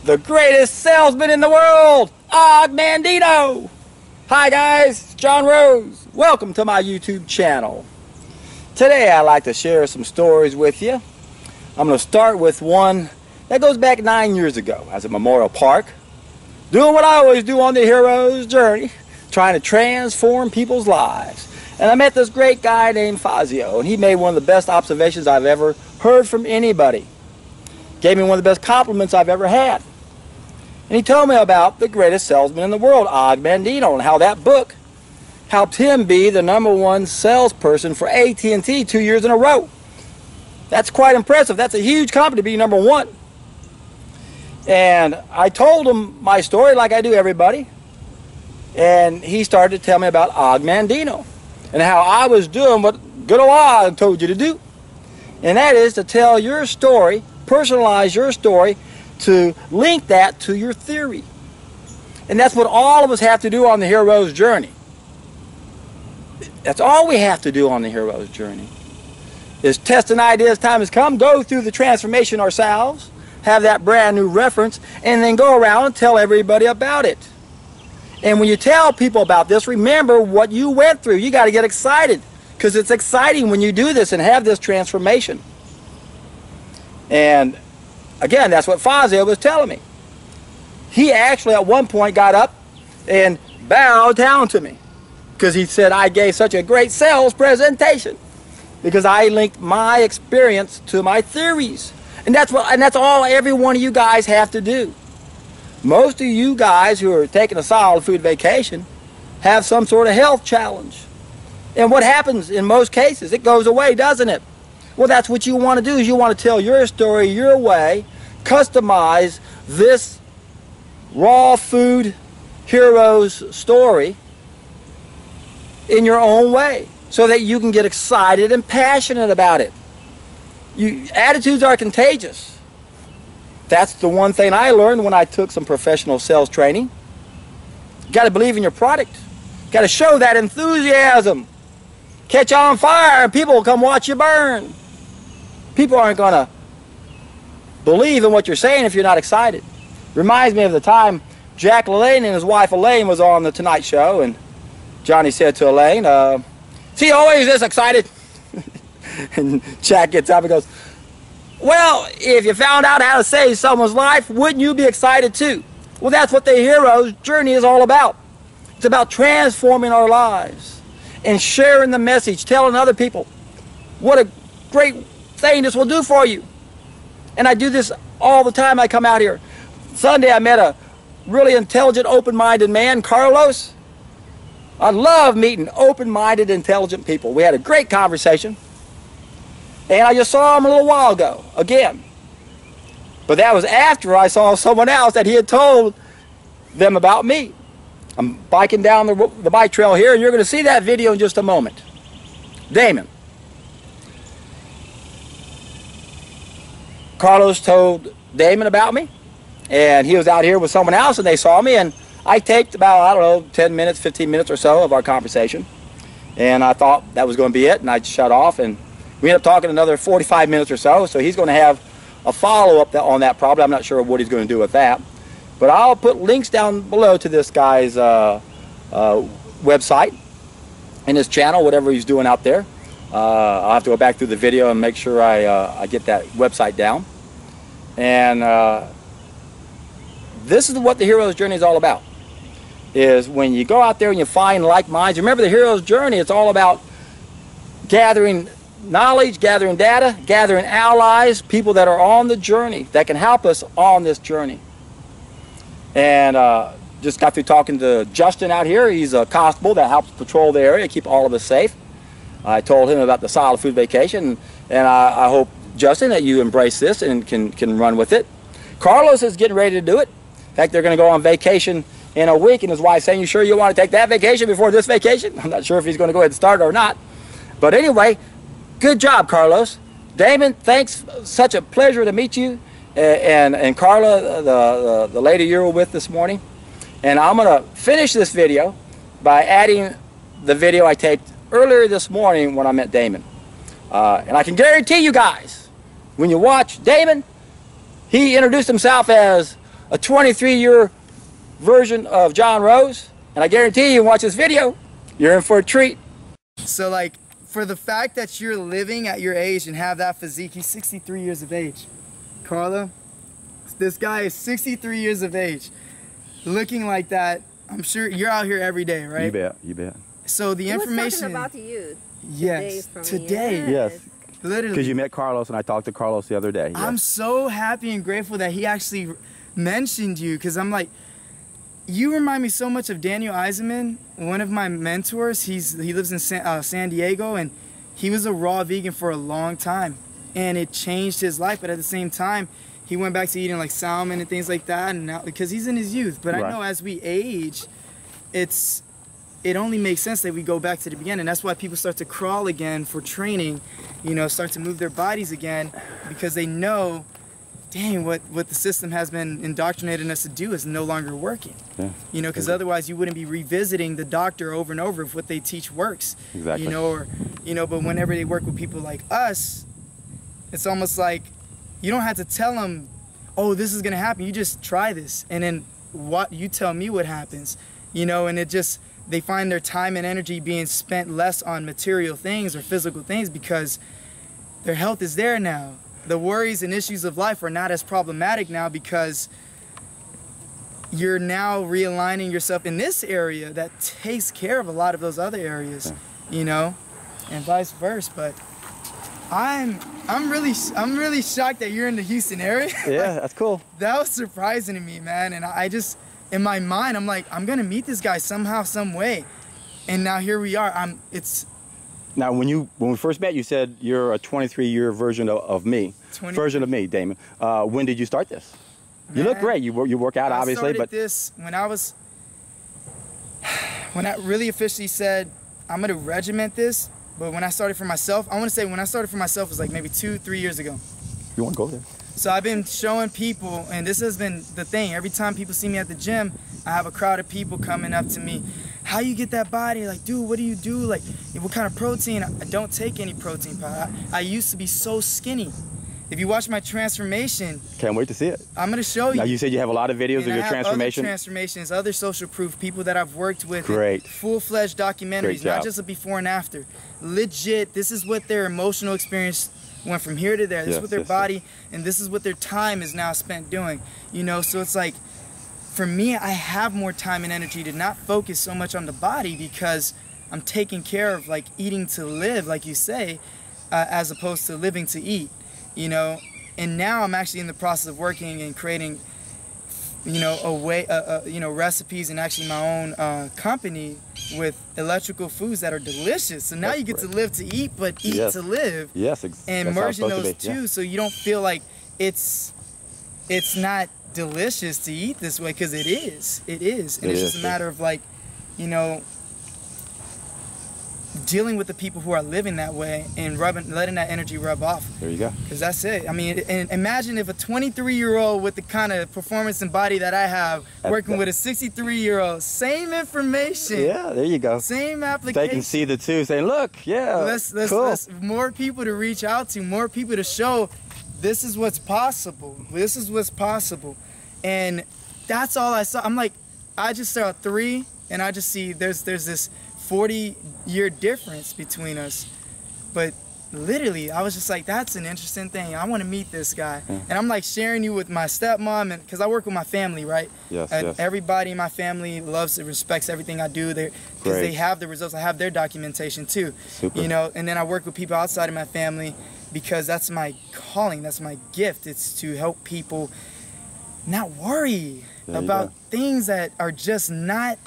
the greatest salesman in the world, Og Mandino. Hi guys, it's John Rose. Welcome to my YouTube channel. Today I'd like to share some stories with you. I'm going to start with one that goes back 9 years ago. I was at Memorial Park, doing what I always do on the hero's journey, trying to transform people's lives. And I met this great guy named Fazio, and he made one of the best observations I've ever heard from anybody. Gave me one of the best compliments I've ever had. And he told me about the greatest salesman in the world, Og Mandino, and how that book helped him be the #1 salesperson for AT&T 2 years in a row. That's quite impressive. That's a huge company to be #1. And I told him my story like I do everybody. And he started to tell me about Og Mandino and how I was doing what good old Og told you to do. And that is to tell your story, personalize your story, to link that to your theory. And that's what all of us have to do on the hero's journey. That's all we have to do on the hero's journey. Is test an idea as time has come, go through the transformation ourselves, have that brand new reference, and then go around and tell everybody about it. And when you tell people about this, remember what you went through. You got to get excited, because it's exciting when you do this and have this transformation. And again, that's what Fazio was telling me. He actually at one point got up and bowed down to me because he said I gave such a great sales presentation because I linked my experience to my theories. And that's all every one of you guys have to do. Most of you guys who are taking a solid food vacation have some sort of health challenge. And what happens in most cases? It goes away, doesn't it? Well, that's what you want to do, is you want to tell your story your way, customize this raw food hero's story in your own way so that you can get excited and passionate about it. Attitudes are contagious. That's the one thing I learned when I took some professional sales training. You got to believe in your product. You got to show that enthusiasm. Catch on fire and people will come watch you burn. People aren't going to believe in what you're saying if you're not excited. Reminds me of the time Jack LaLanne and his wife Elaine was on the Tonight Show, and Johnny said to Elaine, is he always this excited? And Jack gets up and goes, well, if you found out how to save someone's life, wouldn't you be excited too? Well, that's what the hero's journey is all about. It's about transforming our lives and sharing the message, telling other people what a great thing this will do for you. And I do this all the time. I come out here. Sunday I met a really intelligent, open-minded man, Carlos. I love meeting open-minded, intelligent people. We had a great conversation. And I just saw him a little while ago, again. But that was after I saw someone else that he had told them about me. I'm biking down the bike trail here, and you're going to see that video in just a moment. Damon. Carlos told Damon about me, and he was out here with someone else, and they saw me, and I taped about, I don't know, 10 minutes, 15 minutes or so of our conversation. And I thought that was going to be it, and I shut off, and we ended up talking another 45 minutes or so, so he's going to have a follow-up on that probably. I'm not sure what he's going to do with that. But I'll put links down below to this guy's website and his channel, whatever he's doing out there. I'll have to go back through the video and make sure I get that website down. And this is what the hero's journey is all about. Is when you go out there and you find like minds. Remember, the hero's journey, it's all about gathering knowledge, gathering data, gathering allies, people that are on the journey that can help us on this journey. And just got through talking to Justin out here. He's a constable that helps patrol the area, keep all of us safe. I told him about the solid food vacation, and I hope, Justin, that you embrace this and can run with it. Carlos is getting ready to do it. In fact, they're going to go on vacation in a week, and his wife's saying, you sure you want to take that vacation before this vacation? I'm not sure if he's going to go ahead and start or not. But anyway, good job, Carlos. Damon, thanks. Such a pleasure to meet you. And Carla, the lady you were with this morning. And I'm going to finish this video by adding the video I taped earlier this morning when I met Damon. And I can guarantee you guys, when you watch Damon, he introduced himself as a 23-year version of John Rose, and I guarantee you watch this video, you're in for a treat. So like, for the fact that you're living at your age and have that physique, he's 63 years of age. Carla, this guy is 63 years of age. Looking like that, I'm sure you're out here every day, right? You bet, you bet. So the information... He was talking about you. Yes, today. Yes. Literally. Because you met Carlos, and I talked to Carlos the other day. Yes. I'm so happy and grateful that he actually mentioned you, because I'm like, you remind me so much of Daniel Eisenman, one of my mentors. He lives in San Diego, and he was a raw vegan for a long time, and it changed his life. But at the same time, he went back to eating like salmon and things like that, and now, because he's in his youth. But right. I know as we age, it only makes sense that we go back to the beginning. That's why people start to crawl again for training, you know, start to move their bodies again, because they know, dang, what the system has been indoctrinating us to do is no longer working. Yeah. You know, because otherwise you wouldn't be revisiting the doctor over and over if what they teach works. Exactly. You know, but whenever they work with people like us, it's almost like you don't have to tell them, oh, this is gonna happen. You just try this, and then you tell me what happens. You know, and they find their time and energy being spent less on material things or physical things because their health is there now. The worries and issues of life are not as problematic now because you're now realigning yourself in this area that takes care of a lot of those other areas, you know, and vice versa. But I'm really shocked that you're in the Houston area. Yeah, that's cool. That was surprising to me, man. And I just, in my mind, I'm like, I'm gonna meet this guy somehow, some way. And now here we are. Now, when we first met, you said you're a 23-year version of me. Version of me, Damon. When did you start this? Man, you look great. You work out, obviously. I started this when I really officially said, I'm going to regiment this. But when I started for myself, I want to say when I started for myself was like maybe 2-3 years ago. You want to go there? So I've been showing people, and this has been the thing. Every time people see me at the gym, I have a crowd of people coming up to me. How you get that body? Like, dude, what do you do? Like, what kind of protein? I don't take any protein powder. I used to be so skinny. If you watch my transformation, can't wait to see it. I'm gonna show you. Now you said you have a lot of videos of your transformation. Other transformations, other social proof, people that I've worked with. Great. Full-fledged documentaries, not just a before and after. Legit, this is what their emotional experience went from here to there. This is what their body, and this is what their time is now spent doing. You know, so it's like, for me, I have more time and energy to not focus so much on the body because I'm taking care of like eating to live, like you say, as opposed to living to eat, you know. And now I'm actually in the process of working and creating, you know, recipes and actually my own company with electrical foods that are delicious. So now you get to live to eat, but eat to live. Yes, and merging those two, so you don't feel like it's not delicious to eat this way, because it is, and it's just a matter of like, you know, dealing with the people who are living that way and letting that energy rub off. There you go. Because that's it. I mean, and imagine if a 23-year-old with the kind of performance and body that I have working with a 63-year-old, same information. Yeah, there you go. Same application. They can see the two, saying, look, yeah, let's more people to reach out to, more people to show this is what's possible. This is what's possible. And that's all I saw. I'm like, I just saw 3, and I just see there's this 40-year difference between us. But literally, I was just like, that's an interesting thing. I want to meet this guy. Yeah. And I'm like sharing you with my stepmom, and because I work with my family, right? Yes, Everybody in my family loves and respects everything I do there, because they have the results. I have their documentation too. Super. You know, and then I work with people outside of my family because that's my calling, that's my gift. It's to help people not worry about things that are just not,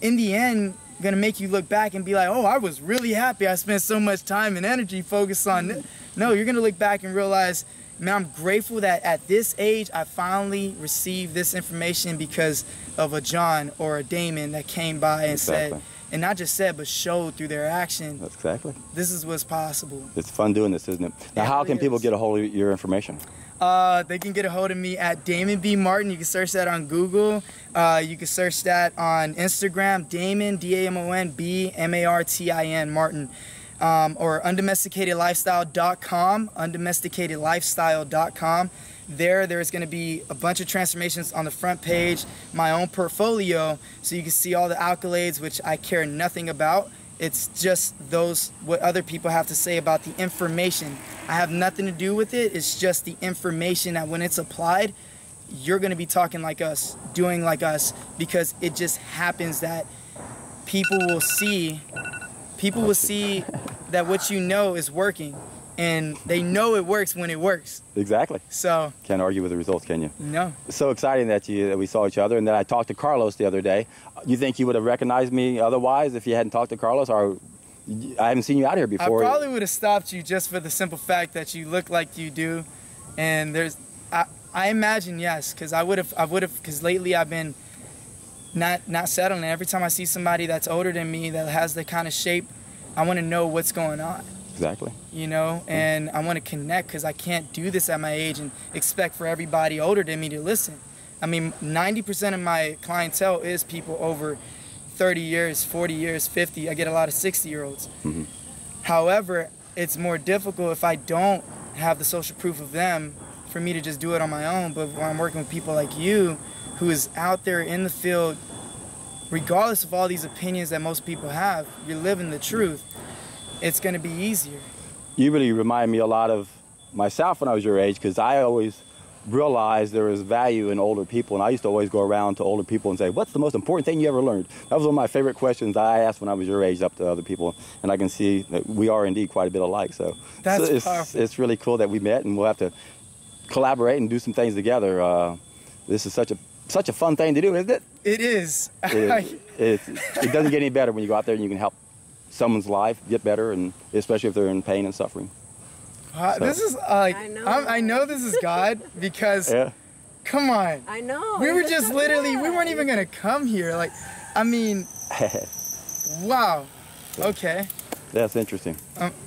in the end, gonna make you look back and be like, oh, I was really happy I spent so much time and energy focused on this. No, you're gonna look back and realize, man, I'm grateful that at this age I finally received this information because of a John or a Damon that came by and said, and not just said, but showed through their action. That's exactly. This is what's possible. It's fun doing this, isn't it? Now, how can people get a hold of your information? They can get a hold of me at Damon B. Martin. You can search that on Google. You can search that on Instagram, Damon, D-A-M-O-N, B-M-A-R-T-I-N, Martin. Or undomesticatedlifestyle.com, undomesticatedlifestyle.com. there's going to be a bunch of transformations on the front page, my own portfolio, so you can see all the accolades, which I care nothing about. It's just what other people have to say about the information. I have nothing to do with it. It's just the information that when it's applied, you're going to be talking like us, doing like us, because it just happens that people will see that what you know is working, and they know it works when it works. Exactly. So can't argue with the results, can you? No. It's so exciting that we saw each other, and then I talked to Carlos the other day. You think you would have recognized me otherwise if you hadn't talked to Carlos? Or I haven't seen you out here before. I probably would have stopped you just for the simple fact that you look like you do, and I imagine yes, because I would have, because lately I've been not settling. Every time I see somebody that's older than me that has the kind of shape, I want to know what's going on. Exactly. You know, and I want to connect, because I can't do this at my age and expect for everybody older than me to listen. I mean, 90% of my clientele is people over 30 years, 40 years, 50. I get a lot of 60-year-olds. Mm-hmm. However, it's more difficult if I don't have the social proof of them for me to just do it on my own. But when I'm working with people like you, who is out there in the field, regardless of all these opinions that most people have, you're living the truth, it's going to be easier. You really remind me a lot of myself when I was your age, because I always realized there was value in older people, and I used to always go around to older people and say, what's the most important thing you ever learned? That was one of my favorite questions I asked when I was your age up to other people, and I can see that we are indeed quite a bit alike. So it's really cool that we met, and we'll have to collaborate and do some things together. This is such a fun thing to do, isn't it? It is. It doesn't get any better when you go out there and you can help someone's life get better, and especially if they're in pain and suffering. So. This is I know this is God, because come on. I know. We were just literally, we weren't even gonna come here. Like, I mean, wow. Okay. That's interesting.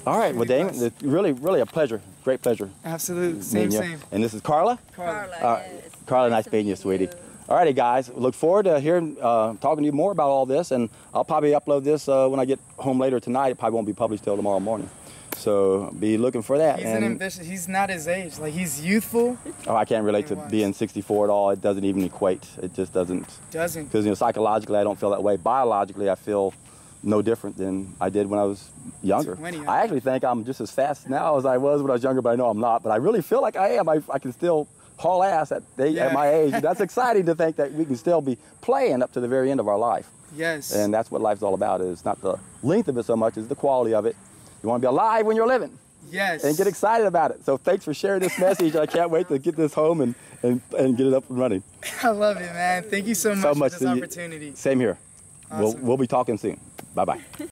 All right, well, Damon, it's really a pleasure. Great pleasure. Absolutely. Same. And this is Carla? Carla, yes. Carla, nice meeting you, sweetie. All righty, guys. Look forward to hearing, talking to you more about all this, and I'll probably upload this when I get home later tonight. It probably won't be published till tomorrow morning. So be looking for that. He's an ambitious. He's not his age. Like, he's youthful. Oh, I can't relate to being 64 at all. It doesn't even equate. It just doesn't. Doesn't. Because psychologically, I don't feel that way. Biologically, I feel no different than I did when I was younger. I actually think I'm just as fast now as I was when I was younger, but I know I'm not. But I really feel like I am. I can still haul ass at my age. That's exciting to think that we can still be playing up to the very end of our life. Yes. And that's what life's all about. Is not the length of it so much as the quality of it. You want to be alive when you're living. Yes. And get excited about it. So thanks for sharing this message. I can't wait to get this home and get it up and running. I love it, man. Thank you so much for this opportunity. Same here. Awesome. We'll be talking soon. Bye-bye.